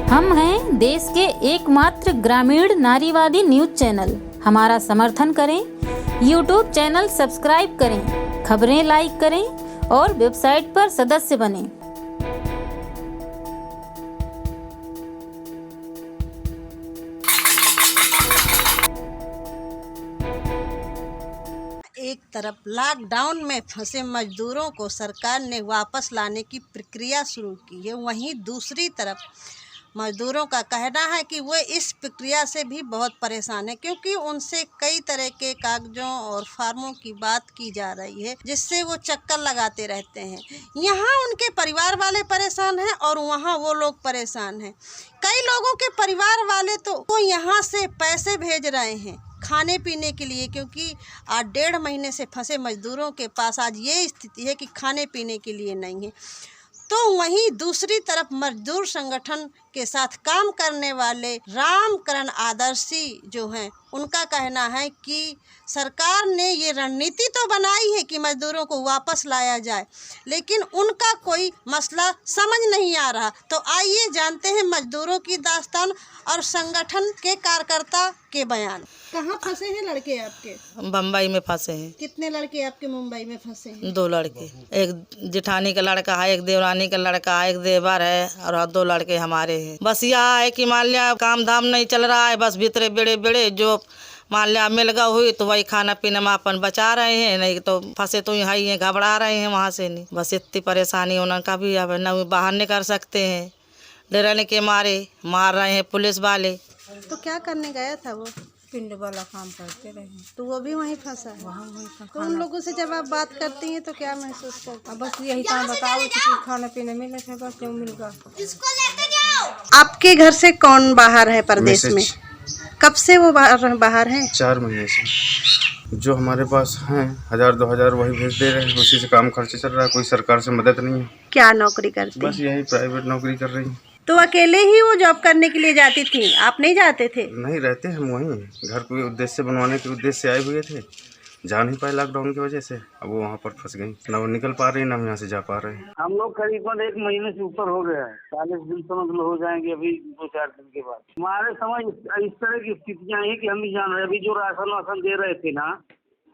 हम हैं देश के एकमात्र ग्रामीण नारीवादी न्यूज चैनल। हमारा समर्थन करें, यूट्यूब चैनल सब्सक्राइब करें, खबरें लाइक करें और वेबसाइट पर सदस्य बनें। एक तरफ लॉकडाउन में फंसे मजदूरों को सरकार ने वापस लाने की प्रक्रिया शुरू की है, वहीं दूसरी तरफ मजदूरों का कहना है कि वे इस प्रक्रिया से भी बहुत परेशान है, क्योंकि उनसे कई तरह के कागजों और फार्मों की बात की जा रही है, जिससे वो चक्कर लगाते रहते हैं। यहाँ उनके परिवार वाले परेशान हैं और वहाँ वो लोग परेशान हैं। कई लोगों के परिवार वाले तो यहाँ से पैसे भेज रहे हैं खाने पीने के लिए, क्योंकि आज 1.5 महीने से फंसे मजदूरों के पास आज ये स्थिति है कि खाने पीने के लिए नहीं है। तो वहीं दूसरी तरफ मजदूर संगठन के साथ काम करने वाले रामकरण आदर्शी जो हैं, उनका कहना है कि सरकार ने ये रणनीति तो बनाई है कि मजदूरों को वापस लाया जाए, लेकिन उनका कोई मसला समझ नहीं आ रहा। तो आइए जानते हैं मजदूरों की दास्तान और संगठन के कार्यकर्ता के बयान। कहाँ फंसे हैं लड़के आपके? बम्बई में फंसे हैं। कितने लड़के आपके मुंबई में फंसे हैं? 2 लड़के, एक जेठानी का लड़का है, एक देवरानी का लड़का है, एक देवर है और 2 लड़के हमारे हैं। बस यह है कि मान लिया काम धाम नहीं चल रहा है, बस भीतरे बेड़े बेड़े जो मान लिया मिल गया हुई तो वही खाना पीना में अपन बचा रहे हैं, नहीं तो फंसे तो यहाँ ही घबरा रहे हैं वहाँ से नहीं। बस इतनी परेशानी उनका भी अब न बाहर नहीं कर सकते हैं, डरने के मारे मार रहे हैं पुलिस वाले। तो क्या करने गया था वो? पिंड वाला काम करते रहे, तो वो भी वहीं फंसा है। वहाँ वहीं का तो उन लोगों से जब आप बात करती हैं तो क्या महसूस करते हैं? बस यही काम बताओ कि खाने पीने मिले थे, बस जो मिल गया। आपके घर से कौन बाहर है प्रदेश में? कब से वो बाहर है? 4 महीने से। जो हमारे पास हैं 1000-2000 वही भेज दे रहे हैं, उसी से काम खर्च चल रहा है, कोई सरकार से मदद नहीं है। क्या नौकरी करती? बस यही प्राइवेट नौकरी कर रही हैं। तो अकेले ही वो जॉब करने के लिए जाती थी, आप नहीं जाते थे? नहीं, रहते हम वहीं, घर को उद्देश्य से बनवाने के उद्देश्य से आए हुए थे, जा नहीं पाए लॉकडाउन की वजह से। अब वो वहाँ पर फंस गई, ना वो निकल पा रही ना हम यहाँ से जा पा रहे हैं। हम लोग करीबन 1 महीने से ऊपर हो गया है, 40 दिन समझ लो हो जाएंगे अभी 2-4 दिन के बाद। हमारे समझ इस तरह की स्थितियाँ हैं कि हम भी जान रहे हैं। अभी जो राशन वासन दे रहे थे ना,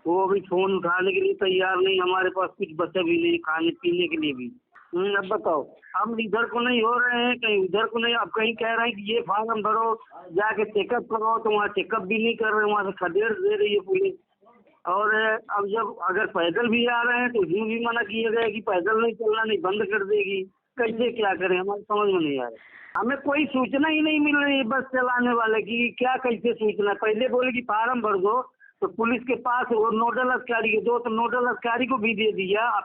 वो अभी फोन उठाने के लिए तैयार नहीं, हमारे पास कुछ बचा भी नहीं खाने पीने के लिए भी। अब बताओ, हम इधर को नहीं हो रहे हैं, कहीं उधर को नहीं। अब कहीं कह रहे हैं कि ये फार्म भरो, जाके चेकअप कराओ, तो वहाँ चेकअप भी नहीं कर रहे, वहाँ से खदेड़ दे रही है पुलिस। और अब जब अगर पैदल भी आ रहे हैं तो यूँ भी मना किया गया कि पैदल नहीं चलना, नहीं बंद कर देगी। कैसे क्या करें, हमारी समझ में नहीं आ रहा। हमें कोई सूचना ही नहीं मिल रही है बस चलाने वाले की, क्या कैसे सूचना। पहले बोले कि फार्म भर दो, तो पुलिस के पास वो नोडल अधिकारी के 2 तो नोडल अधिकारी को भी दे दिया। अब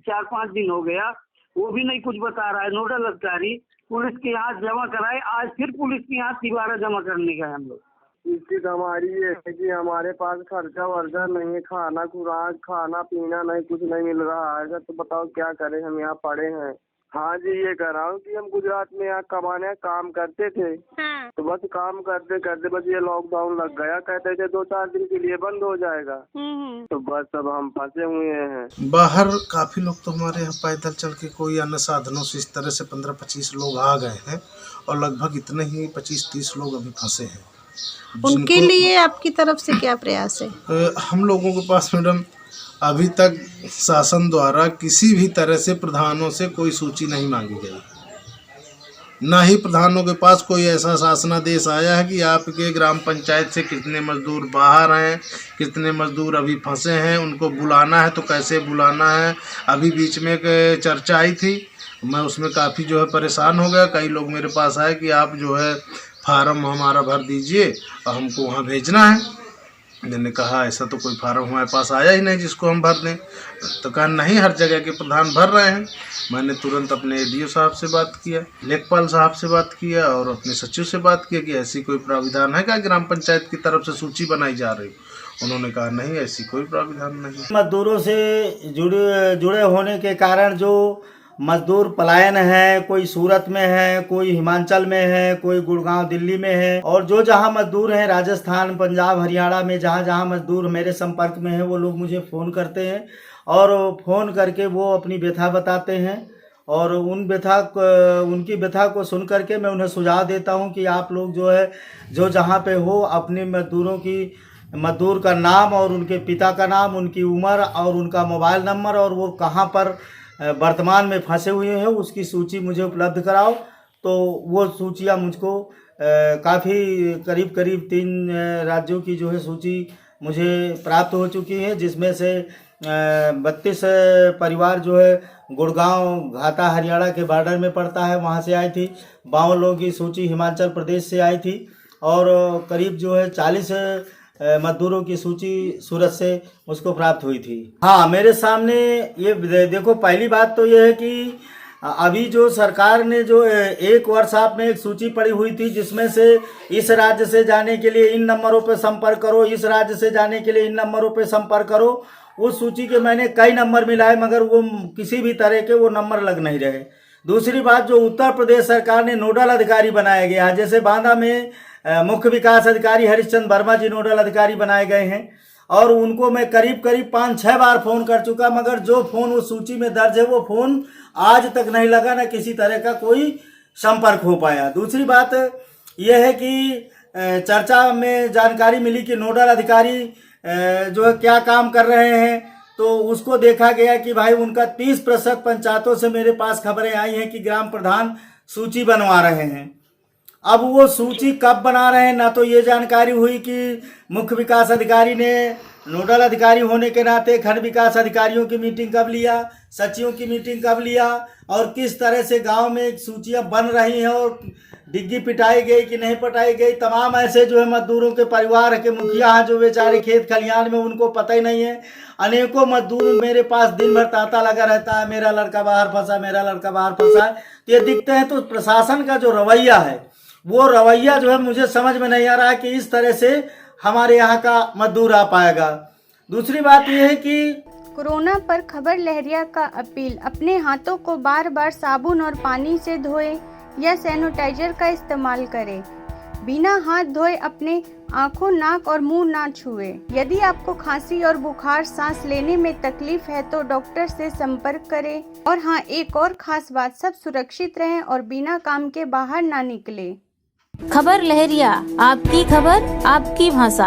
4-5 दिन हो गया, वो भी नहीं कुछ बता रहा है नोडल अधिकारी। पुलिस के यहाँ जमा कराए, आज फिर पुलिस के यहाँ दोबारा जमा करने गए हम लोग। स्थिति हमारी ये है कि हमारे पास खर्चा वर्चा नहीं है, खाना खुराक खाना पीना नहीं, कुछ नहीं मिल रहा है। तो बताओ क्या करें, हम यहाँ पड़े हैं। हाँ जी, ये कह रहा हूँ कि हम गुजरात में यहाँ कमाने काम करते थे। हाँ। तो बस काम करते करते बस ये लॉकडाउन लग गया, कहते थे 2-4 दिन के लिए बंद हो जाएगा। तो बस अब हम फंसे हुए हैं। बाहर काफी लोग तो हमारे यहाँ पैदल चल के कोई अन्य साधनों से इस तरह से 15-25 लोग आ गए हैं और लगभग इतने ही 25-30 लोग अभी फंसे हैं। उनके लिए आपकी तरफ से क्या प्रयास है? हम लोगों के पास मैडम अभी तक शासन द्वारा किसी भी तरह से प्रधानों से कोई सूची नहीं मांगी गई, ना ही प्रधानों के पास कोई ऐसा शासनादेश आया है कि आपके ग्राम पंचायत से कितने मजदूर बाहर हैं, कितने मजदूर अभी फंसे हैं, उनको बुलाना है तो कैसे बुलाना है। अभी बीच में एक चर्चा आई थी, मैं उसमें काफ़ी जो है परेशान हो गया। कई लोग मेरे पास आए कि आप जो है फार्म हमारा भर दीजिए और हमको वहाँ भेजना है। मैंने कहा ऐसा तो कोई फार्म हमारे पास आया ही नहीं जिसको हम भर दें। तो कहा नहीं, हर जगह के प्रधान भर रहे हैं। मैंने तुरंत अपने ADO साहब से बात किया, लेखपाल साहब से बात किया और अपने सचिव से बात किया कि ऐसी कोई प्राविधान है क्या ग्राम पंचायत की तरफ से सूची बनाई जा रही। उन्होंने कहा नहीं, ऐसी कोई प्राविधान नहीं। मजदूरों से जुड़े होने के कारण जो मजदूर पलायन है, कोई सूरत में है, कोई हिमाचल में है, कोई गुड़गांव दिल्ली में है, और जो जहां मजदूर हैं राजस्थान पंजाब हरियाणा में जहां जहां मजदूर मेरे संपर्क में हैं, वो लोग मुझे फ़ोन करते हैं और फ़ोन करके वो अपनी व्यथा बताते हैं और उनकी व्यथा को सुन करके मैं उन्हें सुझाव देता हूं कि आप लोग जो है जो जहां पे हो अपने मजदूर का नाम और उनके पिता का नाम, उनकी उम्र और उनका मोबाइल नंबर और वो कहां पर वर्तमान में फंसे हुए हैं उसकी सूची मुझे उपलब्ध कराओ। तो वो सूचियां मुझको काफ़ी करीब 3 राज्यों की जो है सूची मुझे प्राप्त हो चुकी है, जिसमें से 32 परिवार जो है गुड़गांव घाटा हरियाणा के बॉर्डर में पड़ता है, वहाँ से आई थी। 52 लोगों की सूची हिमाचल प्रदेश से आई थी और करीब जो है 40 मजदूरों की सूची सूरत से मुझको प्राप्त हुई थी। हाँ, मेरे सामने ये देखो, पहली बात तो ये है कि अभी जो सरकार ने जो एक वर्कशॉप में एक सूची पड़ी हुई थी जिसमें से इस राज्य से जाने के लिए इन नंबरों पर संपर्क करो, इस राज्य से जाने के लिए इन नंबरों पर संपर्क करो, उस सूची के मैंने कई नंबर मिलाए मगर वो किसी भी तरह के वो नंबर लग नहीं रहे। दूसरी बात, जो उत्तर प्रदेश सरकार ने नोडल अधिकारी बनाया गया है, जैसे बांदा में मुख्य विकास अधिकारी हरिश्चंद्र वर्मा जी नोडल अधिकारी बनाए गए हैं और उनको मैं करीब 5-6 बार फ़ोन कर चुका, मगर जो फ़ोन उस सूची में दर्ज है वो फ़ोन आज तक नहीं लगा, न किसी तरह का कोई संपर्क हो पाया। दूसरी बात यह है कि चर्चा में जानकारी मिली कि नोडल अधिकारी जो है क्या काम कर रहे हैं, तो उसको देखा गया कि भाई उनका 30% पंचायतों से मेरे पास खबरें आई हैं कि ग्राम प्रधान सूची बनवा रहे हैं। अब वो सूची कब बना रहे हैं ना तो ये जानकारी हुई कि मुख्य विकास अधिकारी ने नोडल अधिकारी होने के नाते खंड विकास अधिकारियों की मीटिंग कब लिया, सचिवों की मीटिंग कब लिया और किस तरह से गांव में सूचियां बन रही हैं और डिग्गी पिटाई गई कि नहीं पिटाई गई। तमाम ऐसे जो है मजदूरों के परिवार के मुखिया हैं जो बेचारे खेत खलियान में, उनको पता ही नहीं है। अनेकों मजदूर मेरे पास दिन भर तांता लगा रहता है, मेरा लड़का बाहर फंसा, मेरा लड़का बाहर फंसा है। तो ये दिखते हैं। तो प्रशासन का जो रवैया है वो रवैया जो है मुझे समझ में नहीं आ रहा है कि इस तरह से हमारे यहाँ का मजदूर आ पाएगा। दूसरी बात यह है कि कोरोना पर खबर लहरिया का अपील, अपने हाथों को बार बार साबुन और पानी से धोएं या सैनिटाइजर का इस्तेमाल करें। बिना हाथ धोए अपने आंखों, नाक और मुंह ना छुएं। यदि आपको खांसी और बुखार, सांस लेने में तकलीफ है तो डॉक्टर से संपर्क करें। और हाँ, एक और खास बात, सब सुरक्षित रहें और बिना काम के बाहर ना निकलें। खबर लहरिया, आपकी खबर आपकी भाषा।